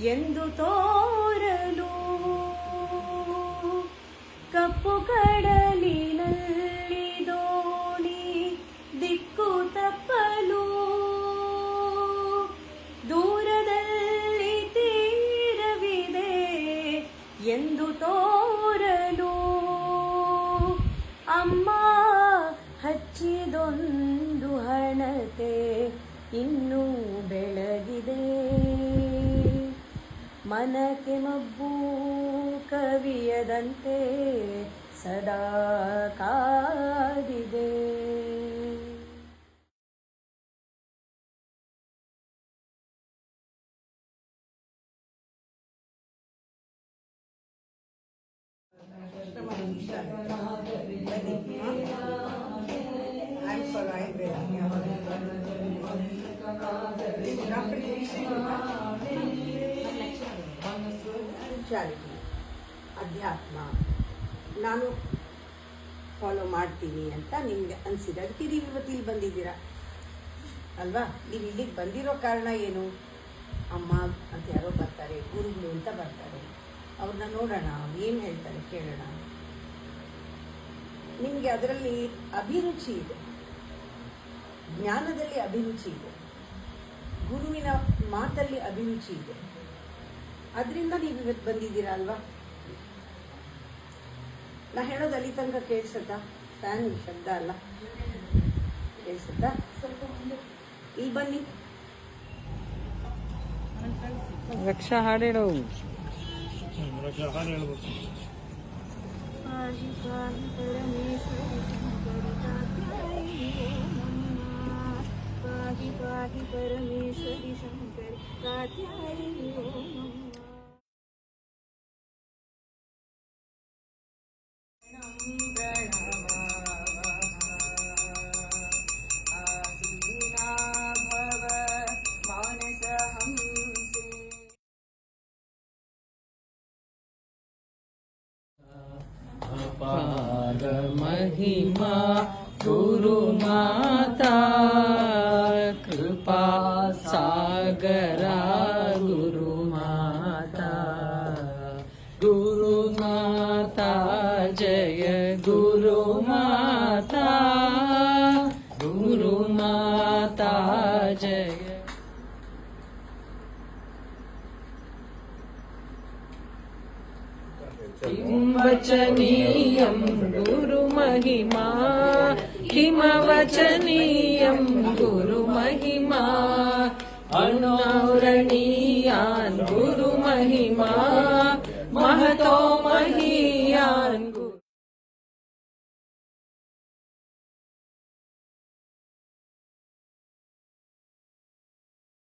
ಎಂದು ತೋರಲು ಕಪ್ಪು ಕಡಲಿನಲ್ಲಿ ದೋಣಿ ದಿಕ್ಕು ತಪ್ಪಲು ದೂರದಲ್ಲಿ ತೀರವಿದೆ ಎಂದು ತೋರಲು ಅಮ್ಮ ಹಚ್ಚಿದೊಂದು ಹಣತೆ ಇನ್ನೂ ಬೆಳಗಿದೆ ಮನಕ್ಕೆ ಮಬ್ಬು ಕವಿಯದಂತೆ ಸದಾ ಕಾದಿದೆ. ಅಧ್ಯಾತ್ಮ ನಾನು ಫಾಲೋ ಮಾಡ್ತೀನಿ ಅಂತ ನಿಮ್ಗೆ ಅನಿಸಿದೆ, ಅದಕ್ಕೆ ನೀವು ಇವತ್ತು ಇಲ್ಲಿ ಬಂದಿದ್ದೀರಾ ಅಲ್ವಾ? ನೀವು ಇಲ್ಲಿಗೆ ಬಂದಿರೋ ಕಾರಣ ಏನು? ಅಮ್ಮ ಅಂತ ಯಾರೋ ಬರ್ತಾರೆ, ಗುರುಗಳು ಅಂತ ಬರ್ತಾರೆ, ಅವ್ರನ್ನ ನೋಡೋಣ, ಏನು ಹೇಳ್ತಾರೆ ಕೇಳೋಣ. ನಿಮಗೆ ಅದರಲ್ಲಿ ಅಭಿರುಚಿ ಇದೆ, ಜ್ಞಾನದಲ್ಲಿ ಅಭಿರುಚಿ ಇದೆ, ಗುರುವಿನ ಮಾತಲ್ಲಿ ಅಭಿರುಚಿ ಇದೆ, ಅದರಿಂದ ನೀವು ಇವತ್ತು ಬಂದಿದ್ದೀರಾ ಅಲ್ವಾ? ನಾ ಹೇಳೋದು ಅಲ್ಲಿ ತನಕ ಕೇಳಿಸುತ್ತಾ? ಫ್ಯಾನ್ ಶಬ್ದ ಅಲ್ಲ, ಕೇಳಿಸುತ್ತಾ? ಸ್ವಲ್ಪ ಮುಂದೆ ಇಲ್ಲಿ ಬನ್ನಿ. ರಕ್ಷಾ ಹಾಡು ಹೇಳು. ಪರಮೇಶ್ವರಿ ಶಂಕರಿ ಕಾತ್ಯಾಯಿನಿ अपार महिमा गुरु माता कृपा सागरा गुरु माता जय गुरु माता जय. किं वचनीयं गुरुमहिमा, किं वचनीयं गुरुमहिमा, अणुरणीयान् गुरुमहिमा, महतो महीयान्.